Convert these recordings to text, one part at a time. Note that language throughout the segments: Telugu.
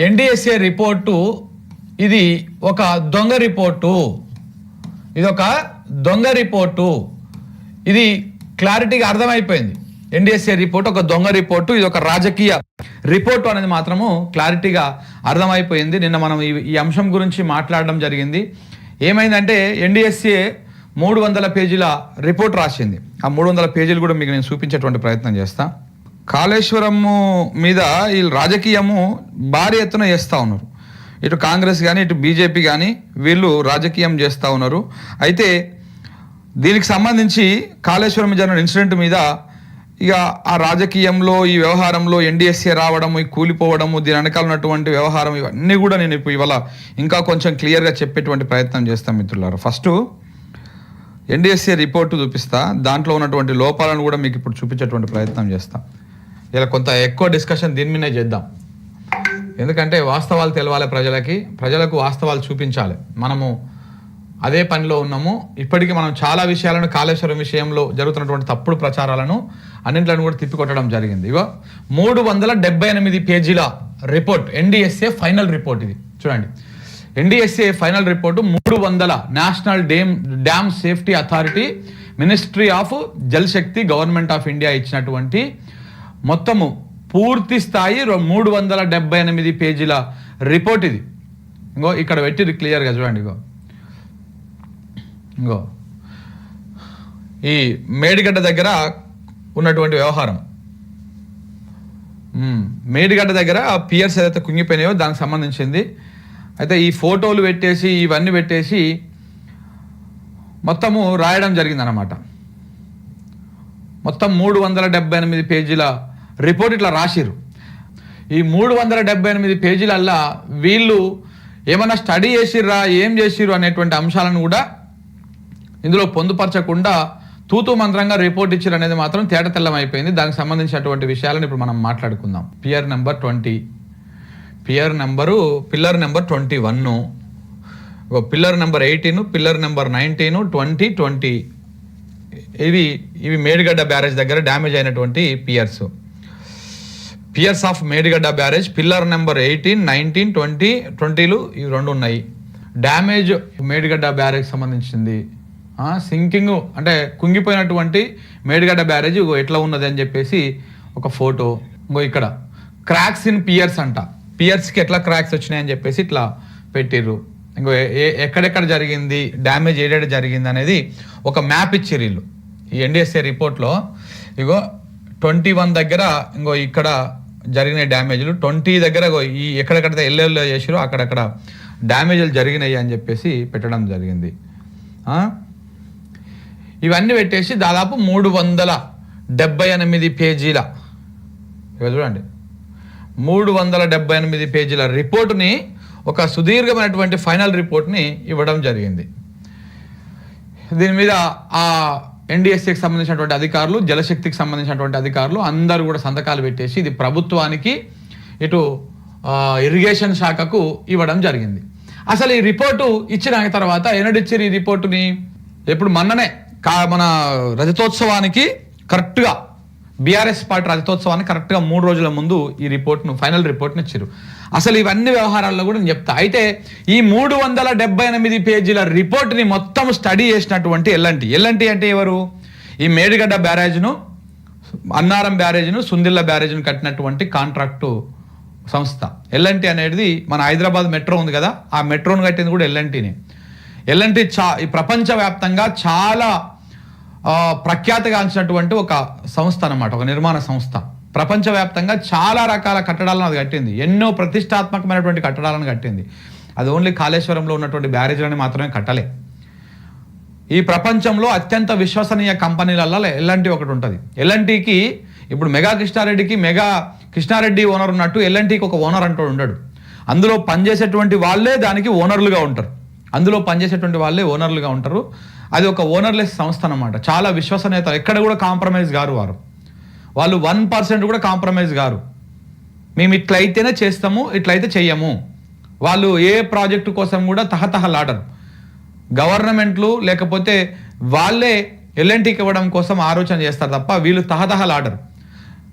ఎన్డిఎస్ఏ రిపోర్టు ఇది ఒక దొంగ రిపోర్టు. ఇది క్లారిటీగా అర్థమైపోయింది. ఎన్డిఎస్ఏ రిపోర్ట్ ఒక దొంగ రిపోర్టు, ఇది ఒక రాజకీయ రిపోర్టు అనేది మాత్రము క్లారిటీగా అర్థమైపోయింది. నిన్న మనం ఈ అంశం గురించి మాట్లాడడం జరిగింది. ఏమైందంటే ఎన్డిఎస్ఏ 300 పేజీల రిపోర్ట్ రాసింది. ఆ 300 పేజీలు కూడా మీకు నేను చూపించేటువంటి ప్రయత్నం చేస్తా. కాళేశ్వరము మీద ఈ రాజకీయము భారీ ఎత్తున చేస్తూ ఉన్నారు. ఇటు కాంగ్రెస్ కానీ ఇటు బీజేపీ కానీ వీళ్ళు రాజకీయం చేస్తూ ఉన్నారు. అయితే దీనికి సంబంధించి కాళేశ్వరం జరిగిన ఇన్సిడెంట్ మీద ఇక ఆ రాజకీయంలో ఈ వ్యవహారంలో ఎన్డిఎస్ఏ రావడము, ఈ కూలిపోవడము, దీని వెనకాల ఉన్నటువంటి వ్యవహారం, ఇవన్నీ కూడా నేను ఇప్పుడు ఇవాళ ఇంకా కొంచెం క్లియర్గా చెప్పేటువంటి ప్రయత్నం చేస్తాను మిత్రులారా. ఫస్ట్ ఎన్డిఎస్ఏ రిపోర్టు చూపిస్తా, దాంట్లో ఉన్నటువంటి లోపాలను కూడా మీకు ఇప్పుడు చూపించేటువంటి ప్రయత్నం చేస్తాం. ఇలా కొంత ఎక్కువ డిస్కషన్ దీని మీదే చేద్దాం. ఎందుకంటే వాస్తవాలు తెలవాలి, ప్రజలకు వాస్తవాలు చూపించాలి. మనము అదే పనిలో ఉన్నాము. ఇప్పటికీ మనం చాలా విషయాలను కాళేశ్వరం విషయంలో జరుగుతున్నటువంటి తప్పుడు ప్రచారాలను అన్నింటిని కూడా తిప్పికొట్టడం జరిగింది. ఇగో 378 పేజీల రిపోర్ట్, ఎన్డిఎస్ఏ ఫైనల్ రిపోర్ట్. ఇది చూడండి, NDSA final report 300 national dam safety authority, ministry of Jal Shakti, government of India ఇచ్చినటువంటి మొత్తము పూర్తి స్థాయి 378 పేజీల రిపోర్ట్ ఇది. ఇంకో ఇక్కడ పెట్టి క్లియర్గా చూడండి. ఇంకో ఈ మేడిగడ్డ దగ్గర ఉన్నటువంటి వ్యవహారం, మేడిగడ్డ దగ్గర పియర్స్ ఏదైతే కుంగిపోయినాయో దానికి సంబంధించింది. అయితే ఈ ఫోటోలు పెట్టేసి ఇవన్నీ పెట్టేసి మొత్తము రాయడం జరిగిందన్నమాట. మొత్తం 378 పేజీల రిపోర్ట్ ఇట్లా రాసిరు. ఈ 378 పేజీలల్లా వీళ్ళు ఏమన్నా స్టడీ చేసిర్రా, ఏం చేసిర్రు అనేటువంటి అంశాలను కూడా ఇందులో పొందుపరచకుండా తూతూ మంత్రంగా రిపోర్ట్ ఇచ్చారు అనేది మాత్రం తేటతెల్లం అయిపోయింది. దానికి సంబంధించినటువంటి విషయాలను ఇప్పుడు మనం మాట్లాడుకుందాం. Pillar number 20, pillar number 21, pillar number 18, pillar number 19, 20, 20 ఇవి మేడిగడ్డ బ్యారేజ్ దగ్గర డ్యామేజ్ అయినటువంటి piers of Medigadda barrage. Pillar number 18, 19, 20, 20లు ఇవి రెండు ఉన్నాయి. డ్యామేజ్ మేడిగడ్డ బ్యారేజ్ సంబంధించింది. సింకింగ్ అంటే కుంగిపోయినటువంటి మేడిగడ్డ బ్యారేజ్ ఎట్లా ఉన్నది అని చెప్పేసి ఒక ఫోటో. ఇంకో ఇక్కడ క్రాక్స్ ఇన్ పియర్స్ అంట, పియర్స్కి ఎట్లా క్రాక్స్ వచ్చినాయని చెప్పేసి ఇట్లా పెట్టిర్రు. ఇంకో ఎక్కడెక్కడ జరిగింది, డ్యామేజ్ ఏడెక్కడ జరిగింది అనేది ఒక మ్యాప్ ఇచ్చిర్రు వీళ్ళు ఈ ఎన్డిఎస్ఏ రిపోర్ట్లో. ఇగో 21 దగ్గర ఇంకో ఇక్కడ జరిగిన డ్యామేజ్లు, 20 దగ్గర ఈ ఎక్కడెక్కడైతే ఎల్లెల్లో చేసిరో అక్కడక్కడ డ్యామేజ్లు జరిగినాయి అని చెప్పేసి పెట్టడం జరిగింది. ఇవన్నీ పెట్టేసి దాదాపు 378 పేజీల, చూడండి 378 పేజీల రిపోర్టుని, ఒక సుదీర్ఘమైనటువంటి ఫైనల్ రిపోర్ట్ని ఇవ్వడం జరిగింది. దీని మీద ఆ ఎన్డిఎస్ఏకి సంబంధించినటువంటి అధికారులు, జలశక్తికి సంబంధించినటువంటి అధికారులు అందరూ కూడా సంతకాలు పెట్టేసి ఇది ప్రభుత్వానికి, ఇటు ఇరిగేషన్ శాఖకు ఇవ్వడం జరిగింది. అసలు ఈ రిపోర్టు ఇచ్చిన తర్వాత ఎన్నడిచ్చారు ఈ రిపోర్టుని? ఎప్పుడు మొన్ననే మన రజతోత్సవానికి కరెక్ట్గా, బీఆర్ఎస్ పార్టీ రజతోత్సవానికి కరెక్ట్గా 3 రోజుల ముందు ఈ రిపోర్ట్ను, ఫైనల్ రిపోర్ట్ని ఇచ్చారు. అసలు ఇవన్నీ వ్యవహారాల్లో కూడా నేను చెప్తా. అయితే ఈ 378 పేజీల రిపోర్ట్ని మొత్తం స్టడీ చేసినటువంటి ఎల్ఎన్టీ అంటే ఎవరు? ఈ మేడిగడ్డ బ్యారేజ్ను, అన్నారం బ్యారేజ్ను, సుందిల్ల బ్యారేజ్ను కట్టినటువంటి కాంట్రాక్టు సంస్థ ఎల్ఎన్టీ అనేది. మన హైదరాబాద్ మెట్రో ఉంది కదా, ఆ మెట్రోను కట్టింది కూడా ఎల్ఎన్టీనే. ఎల్ఎన్టీ ఈ ప్రపంచవ్యాప్తంగా చాలా ప్రఖ్యాతిగాంచినటువంటి ఒక సంస్థ అన్నమాట, ఒక నిర్మాణ సంస్థ. ప్రపంచవ్యాప్తంగా చాలా రకాల కట్టడాలను అది కట్టింది, ఎన్నో ప్రతిష్టాత్మకమైనటువంటి కట్టడాలను కట్టింది. అది ఓన్లీ కాళేశ్వరంలో ఉన్నటువంటి బ్యారేజ్లని మాత్రమే కట్టలే. ఈ ప్రపంచంలో అత్యంత విశ్వసనీయ కంపెనీలలో ఎల్ఎన్టీ ఒకటి ఉంటుంది. ఎల్ఎన్టీకి ఇప్పుడు మెగా కృష్ణారెడ్డి ఓనర్ ఉన్నట్టు ఎల్ఎన్టీకి ఒక ఓనర్ అంటూ ఉండడు. అందులో పనిచేసేటువంటి వాళ్ళే దానికి ఓనర్లుగా ఉంటారు. అది ఒక ఓనర్లెస్ సంస్థ అన్నమాట. చాలా విశ్వసనీయత, ఎక్కడ కూడా కాంప్రమైజ్ గారు వాళ్ళు 1% కూడా కాంప్రమైజ్ గారు. మేము ఇట్లయితేనే చేస్తాము, ఇట్లయితే చెయ్యము. వాళ్ళు ఏ ప్రాజెక్టు కోసం కూడా తహతహలాడరు. గవర్నమెంట్లు లేకపోతే వాళ్ళే ఎల్ఎన్టీకి ఇవ్వడం కోసం ఆలోచన చేస్తారు తప్ప వీళ్ళు తహతహలాడరు.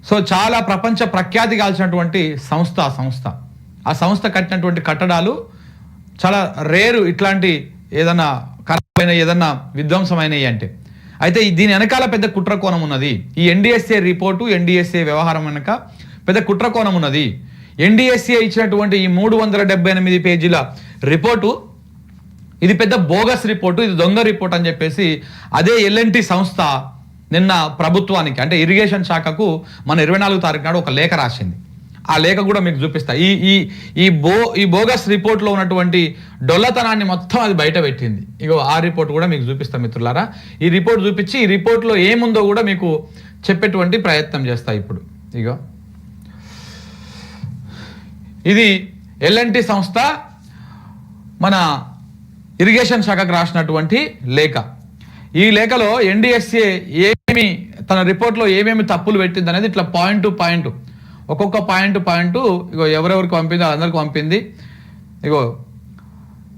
సో చాలా ప్రపంచ ప్రఖ్యాతి కాల్సినటువంటి సంస్థ ఆ సంస్థ కట్టినటువంటి కట్టడాలు చాలా రేరు, ఇట్లాంటి ఏదన్నా ఖరాబైన ఏదన్నా విధ్వంసమైనవి అంటే. అయితే దీని వెనకాల పెద్ద కుట్ర కోణం ఉన్నది. ఈ ఎన్డీఎస్ఏ రిపోర్టు, ఎన్డీఎస్ఏ వ్యవహారం వెనక పెద్ద కుట్ర కోణం ఉన్నది. ఎన్డీఎస్ఏ ఇచ్చినటువంటి ఈ 378 పేజీల రిపోర్టు ఇది పెద్ద బోగస్ రిపోర్టు, ఇది దొంగ రిపోర్ట్ అని చెప్పేసి అదే ఎల్ఎన్టీ సంస్థ నిన్న ప్రభుత్వానికి అంటే ఇరిగేషన్ శాఖకు మన 24 తారీఖు నాడు ఒక లేఖ రాసింది. ఆ లేఖ కూడా మీకు చూపిస్తా. ఈ బోగస్ రిపోర్ట్లో ఉన్నటువంటి డొల్లతనాన్ని మొత్తం అది బయట పెట్టింది. ఇగో ఆ రిపోర్ట్ కూడా మీకు చూపిస్తా మిత్రులారా. ఈ రిపోర్ట్ చూపించి ఈ రిపోర్ట్లో ఏముందో కూడా మీకు చెప్పేటువంటి ప్రయత్నం చేస్తా. ఇప్పుడు ఇగో ఇది ఎల్ఎన్టీ సంస్థ మన ఇరిగేషన్ శాఖకు రాసినటువంటి లేఖ. ఈ లేఖలో ఎన్డీఎస్ఏ ఏమి తన రిపోర్ట్లో ఏమేమి తప్పులు పెట్టింది అనేది ఇట్లా పాయింట్ టు పాయింట్, ఒక్కొక్క పాయింట్ ఇగో ఎవరెవరికి పంపిందో అందరికి పంపింది.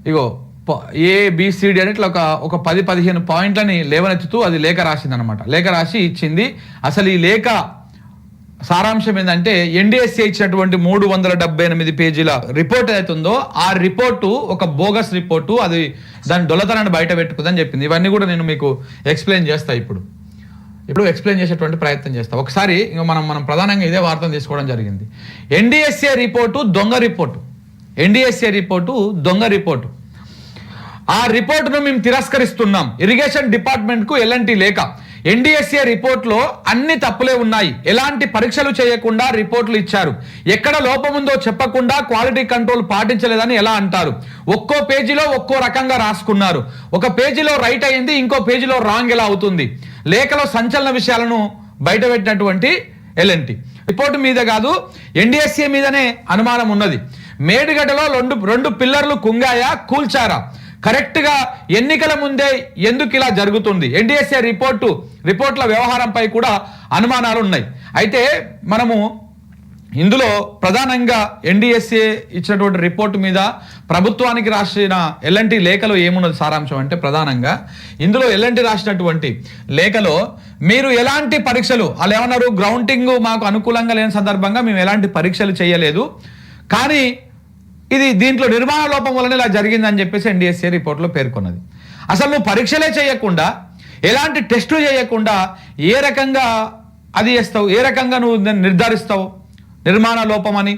ఇగో ఏబిసిడి అని ఇట్లా ఒక 10-15 పాయింట్లని లేవనెత్తుతూ అది లేఖ రాసింది అనమాట. లేఖ రాసి ఇచ్చింది. అసలు ఈ లేఖ సారాంశం ఏంటంటే ఎన్డీఎస్ఏ ఇచ్చినటువంటి 378 పేజీల రిపోర్ట్ ఏదైతుందో ఆ రిపోర్టు ఒక బోగస్ రిపోర్టు, అది దాని దొల్లతనాన్ని బయట పెట్టుకుందని చెప్పింది. ఇవన్నీ కూడా నేను మీకు ఎక్స్ప్లెయిన్ చేస్తా. ఇప్పుడు ఎక్స్ప్లెయిన్ చేసేటువంటి ప్రయత్నం చేస్తా. ఒకసారి మనం ప్రధానంగా ఇదే వార్తను తీసుకోవడం జరిగింది. ఎన్డీఎస్ఏ రిపోర్టు దొంగ రిపోర్టు, ఎన్డీఎస్ఏ రిపోర్టు దొంగ రిపోర్టు. ఆ రిపోర్టును మేము తిరస్కరిస్తున్నాం. ఇరిగేషన్ డిపార్ట్మెంట్కు ఎల్ఎన్టీ లేఖ. ఎన్డీఎస్ఏ రిపోర్ట్లో అన్ని తప్పులే ఉన్నాయి. ఎలాంటి పరీక్షలు చేయకుండా రిపోర్ట్లు ఇచ్చారు. ఎక్కడ లోపం ఉందో చెప్పకుండా క్వాలిటీ కంట్రోల్ పాటించలేదని ఎలా అంటారు? ఒక్కో పేజీలో ఒక్కో రకంగా రాసుకున్నారు. ఒక పేజీలో రైట్ అయింది, ఇంకో పేజీలో రాంగ్ ఎలా అవుతుంది? లేఖలో సంచలన విషయాలను బయటపెట్టినటువంటి ఎల్ఎన్టీ రిపోర్టు మీద కాదు, ఎన్డీఎస్ఏ మీదనే అనుమానం ఉన్నది. మేడిగడ్డలో రెండు పిల్లర్లు కుంగాయా, కూల్చారా? కరెక్ట్ గా ఎన్నికల ముందే ఎందుకు ఇలా జరుగుతుంది? ఎన్డీఎస్ఏ రిపోర్ట్ల వ్యవహారంపై కూడా అనుమానాలు ఉన్నాయి. అయితే మనము ఇందులో ప్రధానంగా ఎన్డీఎస్ఏ ఇచ్చినటువంటి రిపోర్టు మీద ప్రభుత్వానికి రాసిన ఎల్ఎన్టీ లేఖలో ఏమున్నది సారాంశం అంటే, ప్రధానంగా ఇందులో ఎల్ఎన్టీ రాసినటువంటి లేఖలో మీరు ఎలాంటి పరీక్షలు, వాళ్ళు ఏమన్నారు, గ్రౌండింగ్ మాకు అనుకూలంగా లేని సందర్భంగా మేము ఎలాంటి పరీక్షలు చేయలేదు, కానీ ఇది దీంట్లో నిర్మాణ లోపం వలన ఇలా జరిగిందని చెప్పేసి ఎన్డీఎస్ఏ రిపోర్ట్లో పేర్కొన్నది. అసలు నువ్వు పరీక్షలే చేయకుండా, ఎలాంటి టెస్టులు చేయకుండా ఏ రకంగా అది చేస్తావు? ఏ రకంగా నువ్వు నిర్ధారిస్తావు నిర్మాణ లోపం అని?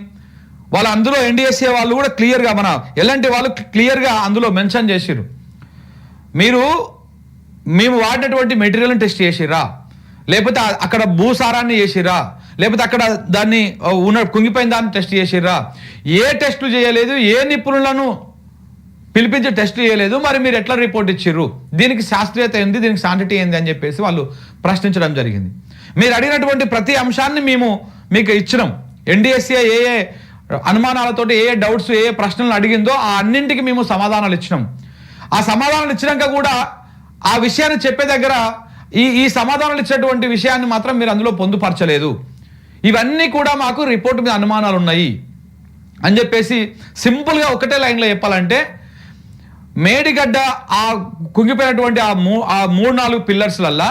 వాళ్ళు అందులో ఎన్డీఎస్ఏ వాళ్ళు కూడా క్లియర్గా, మన ఎలాంటి వాళ్ళు క్లియర్గా అందులో మెన్షన్ చేసిర్రు. మేము వాడినటువంటి మెటీరియల్ని టెస్ట్ చేసిర్రా, లేకపోతే అక్కడ భూసారాన్ని చేసిర్రా, లేకపోతే అక్కడ దాన్ని కుంగిపోయిన దాన్ని టెస్ట్ చేసిర్రా? ఏ టెస్టులు చేయలేదు, ఏ నిపుణులను పిలిపించి టెస్టులు చేయలేదు, మరి మీరు ఎట్లా రిపోర్ట్ ఇచ్చిర్రు? దీనికి శాస్త్రీయత ఏంది, దీనికి శాంటిటీ ఏంది అని చెప్పేసి వాళ్ళు ప్రశ్నించడం జరిగింది. మీరు అడిగినటువంటి ప్రతి అంశాన్ని మేము మీకు ఇచ్చినాం. ఎన్డీఎస్ఏ ఏ అనుమానాలతోటి ఏ డౌట్స్ ఏ ప్రశ్నలు అడిగిందో ఆ అన్నింటికి మేము సమాధానాలు ఇచ్చినాం. ఆ సమాధానాలు ఇచ్చినాక కూడా ఆ విషయాన్ని చెప్పే దగ్గర ఈ సమాధానాలు ఇచ్చినటువంటి విషయాన్ని మాత్రం మీరు అందులో పొందుపరచలేదు. ఇవన్నీ కూడా మాకు రిపోర్టు మీద అనుమానాలు ఉన్నాయి అని చెప్పేసి సింపుల్గా ఒకటే లైన్లో చెప్పాలంటే, మేడిగడ్డ ఆ కుంగిపోయినటువంటి ఆ 3-4 పిల్లర్స్లల్లా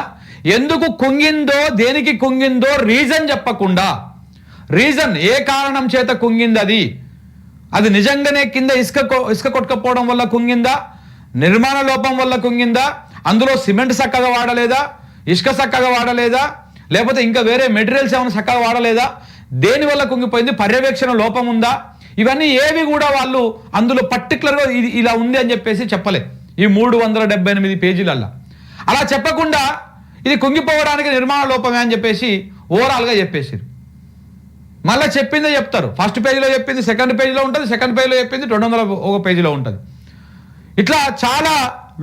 ఎందుకు కుంగిందో, దేనికి కుంగిందో రీజన్ చెప్పకుండా, రీజన్ ఏ కారణం చేత కుంగింది, అది నిజంగానే కింద ఇసుక కొట్టుకపోవడం వల్ల కుంగిందా, నిర్మాణ లోపం వల్ల కుంగిందా, అందులో సిమెంట్ చక్కగా వాడలేదా, ఇసుక చక్కగా వాడలేదా, లేకపోతే ఇంకా వేరే మెటీరియల్స్ ఏమైనా చక్కగా వాడలేదా, దేనివల్ల కుంగిపోయింది, పర్యవేక్షణ లోపం ఉందా, ఇవన్నీ ఏవి కూడా వాళ్ళు అందులో పర్టికులర్గా ఇలా ఉంది అని చెప్పేసి చెప్పలే. ఈ 378 పేజీలల్లా అలా చెప్పకుండా ఇది కుంగిపోవడానికి నిర్మాణ లోపమే అని చెప్పేసి ఓవరాల్గా చెప్పేసారు. మళ్ళీ చెప్పిందే చెప్తారు. ఫస్ట్ పేజీలో చెప్పింది సెకండ్ పేజీలో ఉంటుంది, సెకండ్ పేజీలో చెప్పింది 201 పేజీలో ఉంటుంది. ఇట్లా చాలా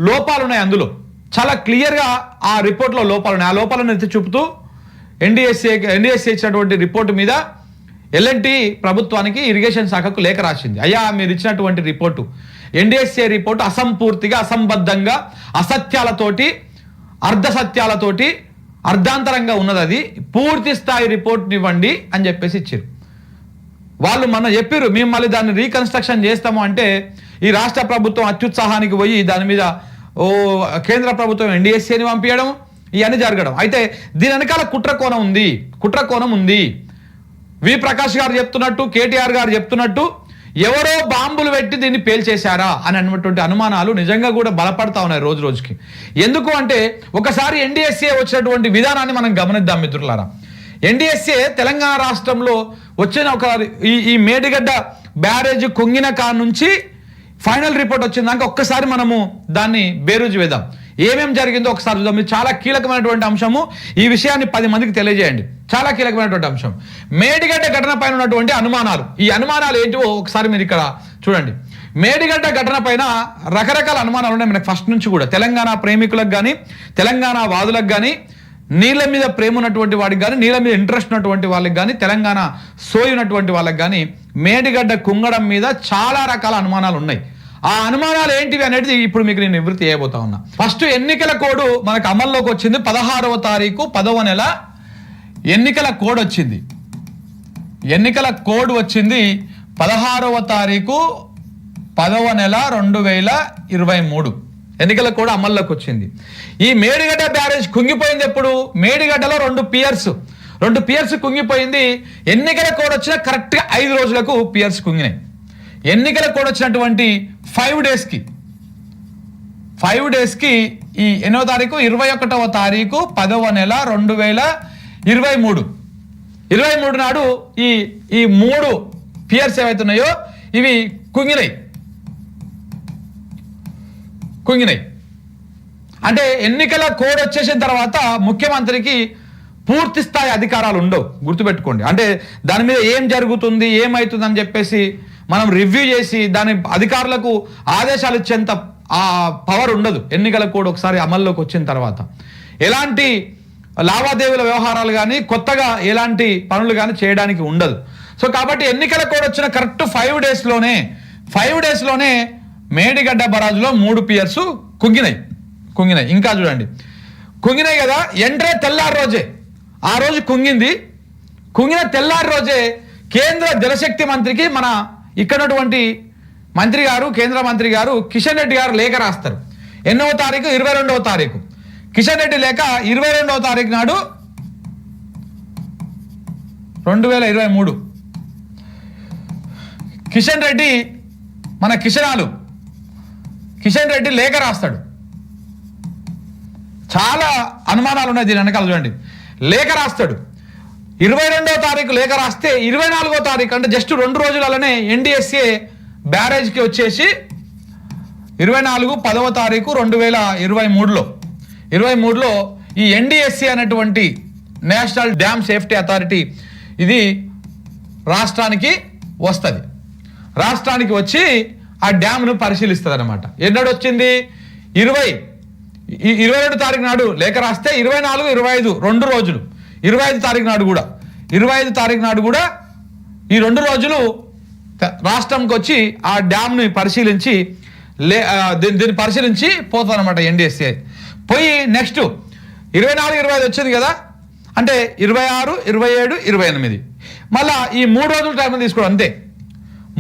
లోపాలు ఉన్నాయి అందులో. చాలా క్లియర్గా ఆ రిపోర్ట్లో లోపాలు ఉన్నాయి. ఆ లోపాలను ఎత్తి చూపుతూ ఎన్డీఎస్ఏ ఇచ్చినటువంటి రిపోర్టు మీద ఎల్ఎన్టీ ప్రభుత్వానికి ఇరిగేషన్ శాఖకు లేఖ రాసింది. అయ్యా, మీరు ఇచ్చినటువంటి రిపోర్టు ఎన్డీఎస్ఏ రిపోర్టు అసంపూర్తిగా, అసంబద్ధంగా, అసత్యాలతోటి, అర్ధసత్యాలతోటి, అర్ధాంతరంగా ఉన్నది. అది పూర్తి స్థాయి రిపోర్ట్ని ఇవ్వండి అని చెప్పేసి ఇచ్చారు. వాళ్ళు మొన్న చెప్పారు మేము మళ్ళీ దాన్ని రీకన్స్ట్రక్షన్ చేస్తాము అంటే, ఈ రాష్ట్ర ప్రభుత్వం అత్యుత్సాహానికి పోయి దాని మీద కేంద్ర ప్రభుత్వం ఎన్డీఎస్ఏని పంపించడం, ఇవన్నీ జరగడం. అయితే దీని వెనకాల కుట్ర కోణం ఉంది. వి ప్రకాష్ గారు చెప్తున్నట్టు, కేటీఆర్ గారు చెప్తున్నట్టు ఎవరో బాంబులు పెట్టి దీన్ని పేల్చేశారా అని అన్నటువంటి అనుమానాలు నిజంగా కూడా బలపడతా ఉన్నాయి రోజు రోజుకి. ఎందుకు అంటే ఒకసారి ఎన్డీఎస్ఏ వచ్చినటువంటి విధానాన్ని మనం గమనిద్దాం మిత్రులారా. ఎన్డీఎస్ఏ తెలంగాణ రాష్ట్రంలో వచ్చిన ఒక ఈ మేడిగడ్డ బ్యారేజ్ కుంగిన కా నుంచి ఫైనల్ రిపోర్ట్ వచ్చిందాక ఒక్కసారి మనము దాన్ని బేరుజు వేద్దాం. ఏమేం జరిగిందో ఒకసారి చూద్దాం. ఇది చాలా కీలకమైనటువంటి అంశము. ఈ విషయాన్ని 10 మందికి తెలియజేయండి. చాలా కీలకమైనటువంటి అంశం. మేడిగడ్డ ఘటన పైన ఉన్నటువంటి అనుమానాలు. ఈ అనుమానాలు ఏంటివో ఒకసారి మీరు ఇక్కడ చూడండి. మేడిగడ్డ ఘటన పైన రకరకాల అనుమానాలు ఉన్నాయి మనకు ఫస్ట్ నుంచి కూడా. తెలంగాణ ప్రేమికులకు కానీ, తెలంగాణ వాదులకు కానీ, నీళ్ళ మీద ప్రేమ ఉన్నటువంటి వాడికి కానీ, నీళ్ళ మీద ఇంట్రెస్ట్ ఉన్నటువంటి వాళ్ళకి కానీ, తెలంగాణ సోయి ఉన్నటువంటి వాళ్ళకి కానీ మేడిగడ్డ కుంగడం మీద చాలా రకాల అనుమానాలు ఉన్నాయి. ఆ అనుమానాలు ఏంటివి అనేది ఇప్పుడు మీకు నేను నివృత్తి చేయబోతా ఉన్నా. ఫస్ట్ ఎన్నికల కోడ్ మనకు అమల్లోకి వచ్చింది 16వ తారీఖు 10వ నెల ఎన్నికల కోడ్ వచ్చింది. ఎన్నికల కోడ్ వచ్చింది 16వ తారీఖు 10వ నెల 2023 ఎన్నికల కోడ్ అమల్లోకి వచ్చింది. ఈ మేడిగడ్డ బ్యారేజ్ కుంగిపోయింది ఎప్పుడు? మేడిగడ్డలో 2 పియర్స్ కుంగిపోయింది. ఎన్నికల కోడ్ వచ్చిన కరెక్ట్గా 5 రోజులకు పియర్స్ కుంగినాయి. ఎన్నికల కోడ్ వచ్చినటువంటి 5 డేస్కి ఈ ఎన్నో తారీఖు 21వ తారీఖు 10వ నెల 2023 నాడు ఈ 3 పియర్స్ ఏవైతున్నాయో ఇవి కుంగినాయి. అంటే ఎన్నికల కోడ్ వచ్చేసిన తర్వాత ముఖ్యమంత్రికి పూర్తి స్థాయి అధికారాలు ఉండవు, గుర్తుపెట్టుకోండి. అంటే దాని మీద ఏం జరుగుతుంది ఏమవుతుంది అని చెప్పేసి మనం రివ్యూ చేసి దాని అధికారులకు ఆదేశాలు ఇచ్చేంత ఆ పవర్ ఉండదు ఎన్నికల కోడ్ ఒకసారి అమల్లోకి వచ్చిన తర్వాత. ఎలాంటి లావాదేవీల వ్యవహారాలు కానీ కొత్తగా ఎలాంటి పనులు కానీ చేయడానికి ఉండదు. సో కాబట్టి ఎన్నికల కోడ్ వచ్చిన కరెక్ట్ 5 డేస్లోనే మేడిగడ్డ బరాజులో 3 పియర్స్ కుంగినాయి. ఇంకా చూడండి, కుంగినాయి కదా. ఎంట్రే తెల్లారి రోజే ఆ రోజు కుంగిన తెల్లారి రోజే కేంద్ర జలశక్తి మంత్రికి మన ఇక్కడటువంటి మంత్రి గారు, కేంద్ర మంత్రి గారు కిషన్ రెడ్డి గారు లేఖ రాస్తారు. ఎన్నో తారీఖు? 22వ తారీఖు. కిషన్ రెడ్డి లేఖ 22వ తారీఖు నాడు 2023 కిషన్ రెడ్డి మన కిషన్ రెడ్డి లేఖ రాస్తాడు. చాలా అనుమానాలు ఉన్నాయి దీని వెనకాల చూడండి. లేఖ రాస్తాడు 22వ తారీఖు లేఖ రాస్తే 24వ తారీఖు అంటే జస్ట్ 2 రోజులలోనే ఎన్డీఎస్ఏ బ్యారేజ్కి వచ్చేసి 10వ తారీఖు 2023లో ఈ ఎన్డీఎస్ఏ అనేటువంటి నేషనల్ డ్యామ్ సేఫ్టీ అథారిటీ ఇది రాష్ట్రానికి వస్తుంది. రాష్ట్రానికి వచ్చి ఆ డ్యామ్ను పరిశీలిస్తుంది అనమాట. ఎన్నడు వచ్చింది? 22 తారీఖు నాడు లేఖ రాస్తే 24, 25 2 రోజులు. 25 తారీఖు నాడు కూడా ఈ 2 రోజులు రాష్ట్రంకి వచ్చి ఆ డ్యామ్ని పరిశీలించి దీన్ని పరిశీలించి పోతారనమాట ఎన్డీఎస్ఏ. పోయి నెక్స్ట్ 24, 25 వచ్చింది కదా, అంటే 26, 27, 28 మళ్ళా ఈ 3 రోజుల టైం తీసుకోవడం అంతే.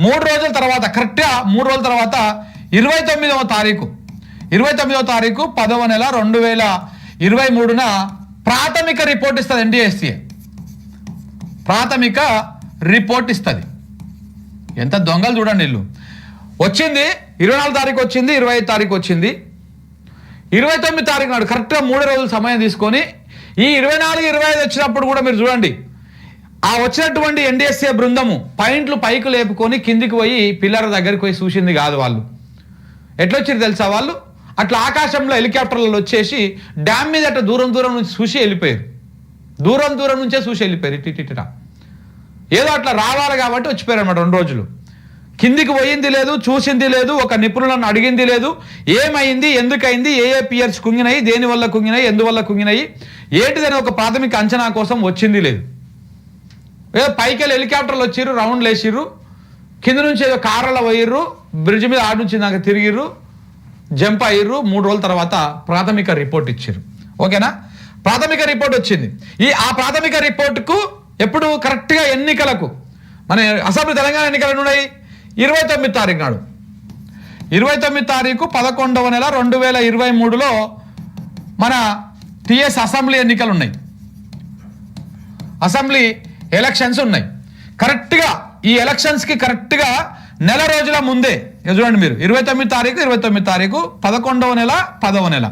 3 రోజుల తర్వాత కరెక్ట్గా 3 రోజుల తర్వాత 29వ తారీఖు 10వ నెల 2023న ప్రాథమిక రిపోర్ట్ ఇస్తుంది ఎన్డీఎస్ఏ. ప్రాథమిక రిపోర్ట్ ఇస్తుంది. ఎంత దొంగలు చూడండి వీళ్ళు. వచ్చింది 24 తారీఖు వచ్చింది, 25 తారీఖు వచ్చింది, 29 తారీఖు నాడు కరెక్ట్గా 3 రోజులు సమయం తీసుకొని ఈ 24, 25 వచ్చినప్పుడు కూడా మీరు చూడండి ఆ వచ్చినటువంటి ఎన్డీఎస్ఏ బృందము పాయింట్లు పైకి లేపుకొని కిందికి పోయి పిల్లల దగ్గరికి పోయి చూసింది కాదు. వాళ్ళు ఎట్లొచ్చింది తెలుసా? వాళ్ళు అట్లా ఆకాశంలో హెలికాప్టర్లలో వచ్చేసి డ్యామ్ మీద అట్లా దూరం నుంచి చూసి వెళ్ళిపోయారు. దూరం నుంచే చూసి వెళ్ళిపోయారు ఇటిట. ఏదో అట్లా రావాలి కాబట్టి వచ్చిపోయారు అన్నమాట. 2 రోజులు కిందికి పోయింది లేదు, చూసింది లేదు, ఒక నిపుణులను అడిగింది లేదు. ఏమైంది, ఎందుకైంది, ఏ పియర్స్ కుంగినాయి, దేనివల్ల కుంగినాయి, ఎందువల్ల కుంగినాయి ఏంటిదని ఒక ప్రాథమిక అంచనా కోసం వచ్చింది లేదు. ఏదో పైకి వెళ్ళి హెలికాప్టర్లు వచ్చిర్రు, రౌండ్లు వేసిర్రు, కింద నుంచి ఏదో కార్లలో పోయిర్రు, బ్రిడ్జ్ మీద ఆడ నుంచి దాకా తిరిగిర్రు, జంప్ అయ్యిర్రు. 3 రోజుల తర్వాత ప్రాథమిక రిపోర్ట్ ఇచ్చారు. ఓకేనా? ప్రాథమిక రిపోర్ట్ వచ్చింది. ఆ ప్రాథమిక రిపోర్టుకు ఎప్పుడు కరెక్ట్గా ఎన్నికలకు మన అసెంబ్లీ తెలంగాణ ఎన్నికలు ఉన్నాయి 29 తారీఖు నాడు. 29 తారీఖు 11వ నెల 2023లో మన టిఎస్ అసెంబ్లీ ఎన్నికలు ఉన్నాయి. అసెంబ్లీ ఎలక్షన్స్ ఉన్నాయి. కరెక్ట్గా ఈ ఎలక్షన్స్కి కరెక్ట్గా నెల రోజుల ముందే చూడండి మీరు 29 తారీఖు 11వ నెల 10వ నెల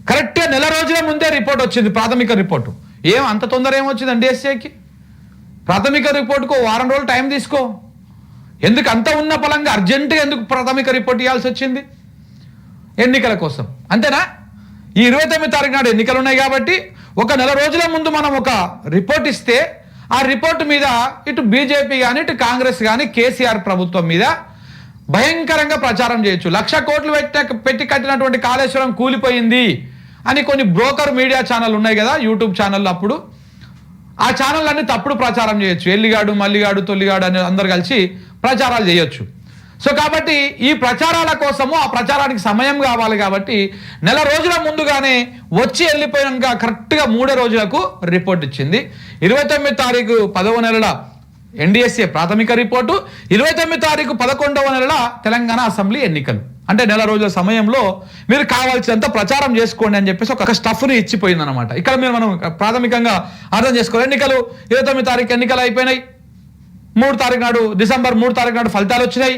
కరెక్ట్గా నెల రోజుల ముందే రిపోర్ట్ వచ్చింది, ప్రాథమిక రిపోర్టు. అంత తొందర ఏమొచ్చింది NDSAకి? ప్రాథమిక రిపోర్టుకు వారం రోజులు టైం తీసుకో. ఎందుకు అంత ఉన్న పలంగా అర్జెంటుగా ఎందుకు ప్రాథమిక రిపోర్ట్ ఇవ్వాల్సి వచ్చింది? ఎన్నికల కోసం, అంతేనా? ఈ 29 తారీఖు నాడు ఎన్నికలు ఉన్నాయి కాబట్టి ఒక నెల రోజుల ముందు మనం ఒక రిపోర్ట్ ఇస్తే ఆ రిపోర్టు మీద ఇటు బీజేపీ కానీ ఇటు కాంగ్రెస్ కానీ కేసీఆర్ ప్రభుత్వం మీద భయంకరంగా ప్రచారం చేయొచ్చు. 1,00,000 కోట్లు పెట్టి కట్టినటువంటి కాళేశ్వరం కూలిపోయింది అని కొన్ని బ్రోకర్ మీడియా ఛానల్ ఉన్నాయి కదా, యూట్యూబ్ ఛానల్. అప్పుడు ఆ ఛానల్ అన్ని తప్పుడు ప్రచారం చేయొచ్చు. ఎల్లిగాడు మల్లిగాడు తొల్లిగాడు అని అందరు కలిసి ప్రచారాలు చేయొచ్చు. సో కాబట్టి ఈ ప్రచారాల కోసము ఆ ప్రచారానికి సమయం కావాలి కాబట్టి నెల రోజుల ముందుగానే వచ్చి వెళ్ళిపోయాక కరెక్ట్గా 3 రోజులకు రిపోర్ట్ ఇచ్చింది. 29 తారీఖు 10వ నెలల NDSA ప్రాథమిక రిపోర్టు, 29 తారీఖు 11వ నెలల తెలంగాణ అసెంబ్లీ ఎన్నికలు. అంటే నెల రోజుల సమయంలో మీరు కావాల్సినంత ప్రచారం చేసుకోండి అని చెప్పేసి ఒక స్టఫ్ని ఇచ్చిపోయింది అనమాట. ఇక్కడ మనం ప్రాథమికంగా అర్థం చేసుకోవాలి. ఎన్నికలు 29 తారీఖు ఎన్నికలు అయిపోయినాయి. 3 తారీఖు నాడు డిసెంబర్ 3 తారీఖు నాడు ఫలితాలు వచ్చినాయి.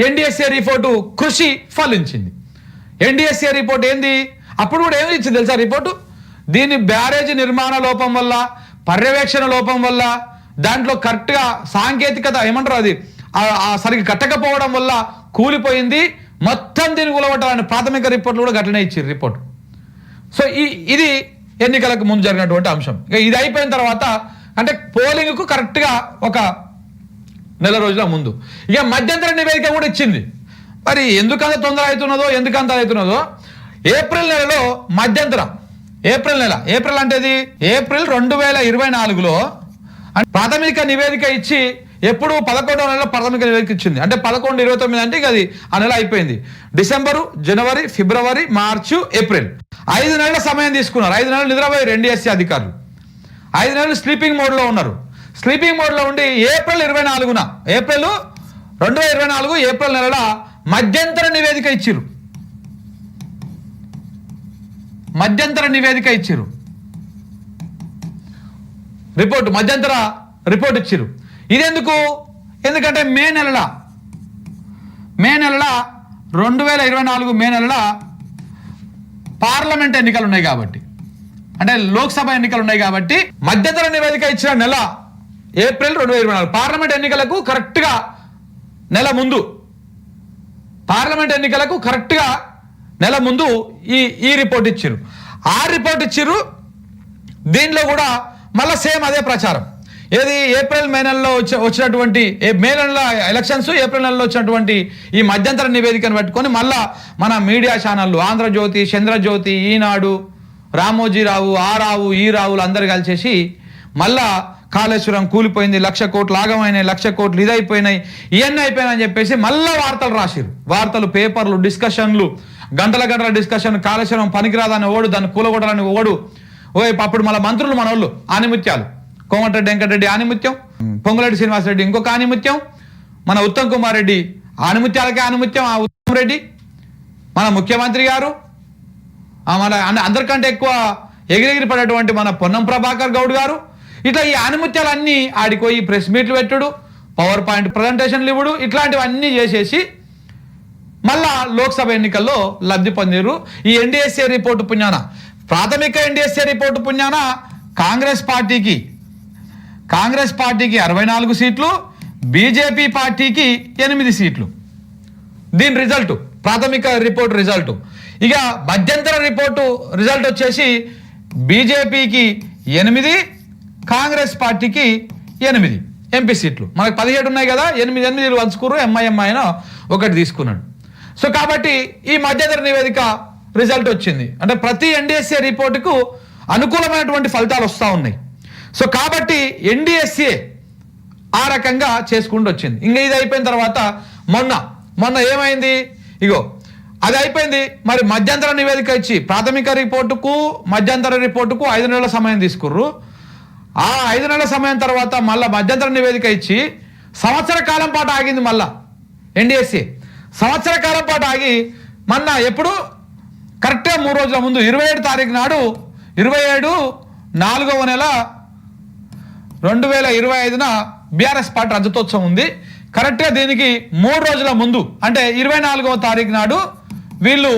NDSA రిపోర్టు కృషి ఫలించింది. NDSA రిపోర్ట్ ఏంది? అప్పుడు కూడా ఏమి ఇచ్చింది తెలుసా రిపోర్టు? దీని బ్యారేజీ నిర్మాణ లోపం వల్ల, పర్యవేక్షణ లోపం వల్ల, దాంట్లో కరెక్ట్గా సాంకేతికత ఏమంటారు అది సరిగ్గా కట్టకపోవడం వల్ల కూలిపోయింది, మొత్తం దీన్ని కూలగొట్టాలని ప్రాథమిక రిపోర్ట్లు కూడా గట్లనే ఇచ్చారు రిపోర్ట్. సో ఇది ఎన్నికలకు ముందు జరిగినటువంటి అంశం. ఇక ఇది అయిపోయిన తర్వాత అంటే పోలింగ్కు కరెక్ట్గా ఒక నెల రోజుల ముందు ఇక మధ్యంతర నివేదిక కూడా ఇచ్చింది. మరి ఎందుకంత తొందర అవుతున్నదో ఎందుకంత అవుతున్నదో ఏప్రిల్ నెలలో మధ్యంతరం, ఏప్రిల్ అంటేది ఏప్రిల్ 2024లో ప్రాథమిక నివేదిక ఇచ్చి ఎప్పుడు 11వ నెలలో ప్రాథమిక నివేదిక ఇచ్చింది. అంటే 11/29 అంటే అది ఆ నెల అయిపోయింది. డిసెంబరు, జనవరి, ఫిబ్రవరి, మార్చి, ఏప్రిల్ 5 నెలల సమయం తీసుకున్నారు. 5 నెలలు నిద్రపోయారు NDSA అధికారులు. 5 నెలలు స్లీపింగ్ మోడ్లో ఉన్నారు. స్లీపింగ్ మోడ్లో ఉండి ఏప్రిల్ 24న ఏప్రిల్ 2024 ఏప్రిల్ నెలల మధ్యంతర నివేదిక ఇచ్చిరు. మధ్యంతర రిపోర్ట్ ఇచ్చిరు. ఇదెందుకు? ఎందుకంటే మే నెలల 2024 మే నెలల పార్లమెంట్ ఎన్నికలు ఉన్నాయి కాబట్టి, అంటే లోక్సభ ఎన్నికలు ఉన్నాయి కాబట్టి మధ్యంతర నివేదిక ఇచ్చిన నెల ఏప్రిల్ 2024. పార్లమెంట్ ఎన్నికలకు కరెక్ట్గా నెల ముందు ఈ రిపోర్ట్ ఇచ్చిరు. ఆ రిపోర్ట్ ఇచ్చిరు. దీనిలో కూడా మళ్ళీ సేమ్ అదే ప్రచారం. ఏది ఏప్రిల్ మే నెలలో వచ్చినటువంటి మే నెల ఎలక్షన్స్, ఏప్రిల్ నెలలో వచ్చినటువంటి ఈ మధ్యంతర నివేదికను పెట్టుకొని మళ్ళా మన మీడియా ఛానళ్ళు ఆంధ్రజ్యోతి, చంద్రజ్యోతి, ఈనాడు, రామోజీరావు, ఆ రావు, ఈ రావులు అందరు కలిసేసి మళ్ళా కాళేశ్వరం కూలిపోయింది, 1,00,000 కోట్లు ఆగమైనాయి, 1,00,000 కోట్లు ఇదైపోయినాయి, ఇవన్నీ అయిపోయినాయి అని చెప్పేసి మళ్ళా వార్తలు రాసిరు. వార్తలు, పేపర్లు, డిస్కషన్లు, గంటల డిస్కషన్. కాళేశ్వరం పనికిరాదని ఓడు, దాన్ని కూలగొట్టాలని ఓడు. అప్పుడు మళ్ళీ మంత్రులు మన వాళ్ళు ఆనిముత్యాలు, కోమటిరెడ్డి వెంకటరెడ్డి ఆనిముత్యం, పొంగులేటి శ్రీనివాసరెడ్డి ఇంకొక ఆనిముత్యం, మన ఉత్తమ్ కుమార్ రెడ్డి ఆనిముత్యాలకే ఆనిముత్యం. ఆ ఉత్తమ్ రెడ్డి మన ముఖ్యమంత్రి గారు, మన అందరికంటే ఎక్కువ ఎగిరెగిరి పడేటువంటి మన పొన్నం ప్రభాకర్ గౌడ్ గారు. ఇట్లా ఈ ఆనిముత్యాలన్నీ ఆడిపోయి ప్రెస్ మీట్లు పెట్టుడు, పవర్ పాయింట్ ప్రజెంటేషన్లు ఇవ్వడు, ఇట్లాంటివన్నీ చేసేసి మళ్ళా లోక్సభ ఎన్నికల్లో లబ్ధి పొందిరు. ఈ NDSA రిపోర్టు పుణ్యాన, ప్రాథమిక NDSA రిపోర్టు పుణ్యాన కాంగ్రెస్ పార్టీకి 64 సీట్లు, బీజేపీ పార్టీకి 8 సీట్లు. దీని రిజల్ట్, ప్రాథమిక రిపోర్టు రిజల్ట్. ఇక మధ్యంతర రిపోర్టు రిజల్ట్ వచ్చేసి బీజేపీకి 8, కాంగ్రెస్ పార్టీకి 8 ఎంపీ సీట్లు. మనకు 17 ఉన్నాయి కదా, 8 పంచుకురు. ఎంఐఎం ఒకటి తీసుకున్నాడు. సో కాబట్టి ఈ మధ్యంతర నివేదిక రిజల్ట్ వచ్చింది. అంటే ప్రతి NDSA రిపోర్టుకు అనుకూలమైనటువంటి ఫలితాలు వస్తూ ఉన్నాయి. సో కాబట్టి NDSA ఆ రకంగా చేసుకుంటూ వచ్చింది. ఇంకా ఇది అయిపోయిన తర్వాత మొన్న ఏమైంది? ఇగో అది అయిపోయింది. మరి మధ్యంతర నివేదిక ఇచ్చి ప్రాథమిక రిపోర్టుకు మధ్యంతర రిపోర్టుకు 5 నెలల సమయం తీసుకుర్రు. ఆ 5 నెలల సమయం తర్వాత మళ్ళీ మధ్యంతర నివేదిక ఇచ్చి సంవత్సర కాలం పాటు ఆగింది. మళ్ళా NDSA సంవత్సర కాలం పాటు ఆగి మొన్న ఎప్పుడు కరెక్ట్గా 3 రోజుల ముందు 27 తారీఖు నాడు 27/4/2025న బీఆర్ఎస్ పార్టీ రజతోత్సవం ఉంది. కరెక్ట్గా దీనికి 3 రోజుల ముందు అంటే 24వ తారీఖు నాడు వీళ్ళు